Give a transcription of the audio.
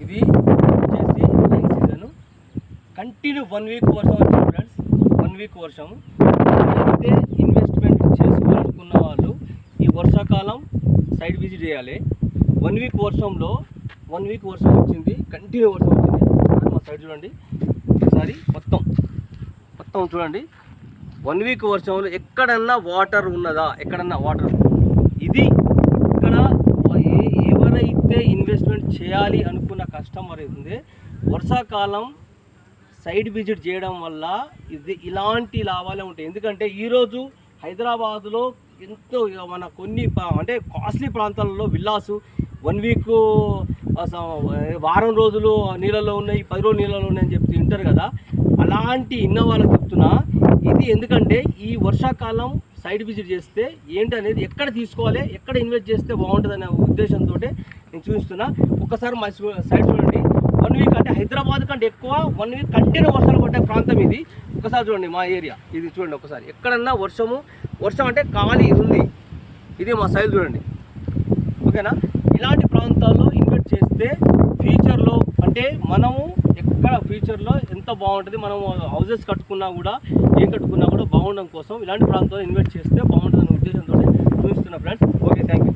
ఇది వచ్చేసి rain season, continue 1 week వర్షం వచ్చింది ఫ్రెండ్స్. 1 వీక్ వర్షం. అయితే ఇన్వెస్ట్మెంట్ చేసుకోవాలనుకున్న వాళ్ళు ఈ వర్షాకాలం సైడ్ విజిట్ చేయాలి. 1 వీక్ వర్షంలో 1 వీక్ వర్షం వచ్చింది, కంటిన్యూ వర్షం వచ్చింది. మా సైడ్ చూడండి ఒకసారి, మొత్తం చూడండి. 1 వీక్ వర్షంలో ఎక్కడన్నా వాటర్ ఉన్నదా? ఎక్కడన్నా వాటర్. ఇది ఇక్కడ ఎవరైతే ఇన్వెస్ట్మెంట్ చేయాలి అనుకున్న కస్టమర్ ఉంది, వర్షాకాలం సైడ్ విజిట్ చేయడం వల్ల ఇది ఇలాంటి లాభాలే ఉంటాయి. ఎందుకంటే ఈరోజు హైదరాబాదులో ఎంతో మన కొన్ని అంటే కాస్ట్లీ ప్రాంతాలలో విల్లాసు 1 వీక్ వారం రోజులు నీళ్ళలో ఉన్నాయి, 10 రోజులు నీళ్ళలో ఉన్నాయని చెప్తూ ఉంటారు కదా. అలాంటి ఇన్న వాళ్ళకి చెప్తున్నా ఇది. ఎందుకంటే ఈ వర్షాకాలం సైడ్ విజిట్ చేస్తే ఏంటనేది, ఎక్కడ తీసుకోవాలి, ఎక్కడ ఇన్వెస్ట్ చేస్తే బాగుంటుంది అనే ఉద్దేశంతో నేను చూపిస్తున్నా. ఒక్కసారి మా సైడ్ చూడండి. 1 వీక్ అంటే హైదరాబాద్ కంటే ఎక్కువ 1 వీక్ కంటిన్యూ వర్షాలు పడ్డే ప్రాంతం ఇది. ఒకసారి చూడండి మా ఏరియా ఇది చూడండి. ఒకసారి ఎక్కడన్నా వర్షం అంటే ఖాళీ ఉంది. ఇది మా సైడ్ చూడండి. ఓకేనా? ఇలాంటి ప్రాంతాల్లో ఇన్వెస్ట్ చేస్తే ఫ్యూచర్లో అంటే మనము ఎక్కడ ఫ్యూచర్లో ఎంత బాగుంటుంది, మనము హౌసెస్ కట్టుకున్నా కూడా ఏం కట్టుకున్నా కూడా బాగుండడం కోసం ఇలాంటి ప్రాంతాల్లో ఇన్వెస్ట్ చేస్తే బాగుంటుందనే ఉద్దేశంతో చూపిస్తున్నా ఫ్రెండ్స్. Okay, thank you.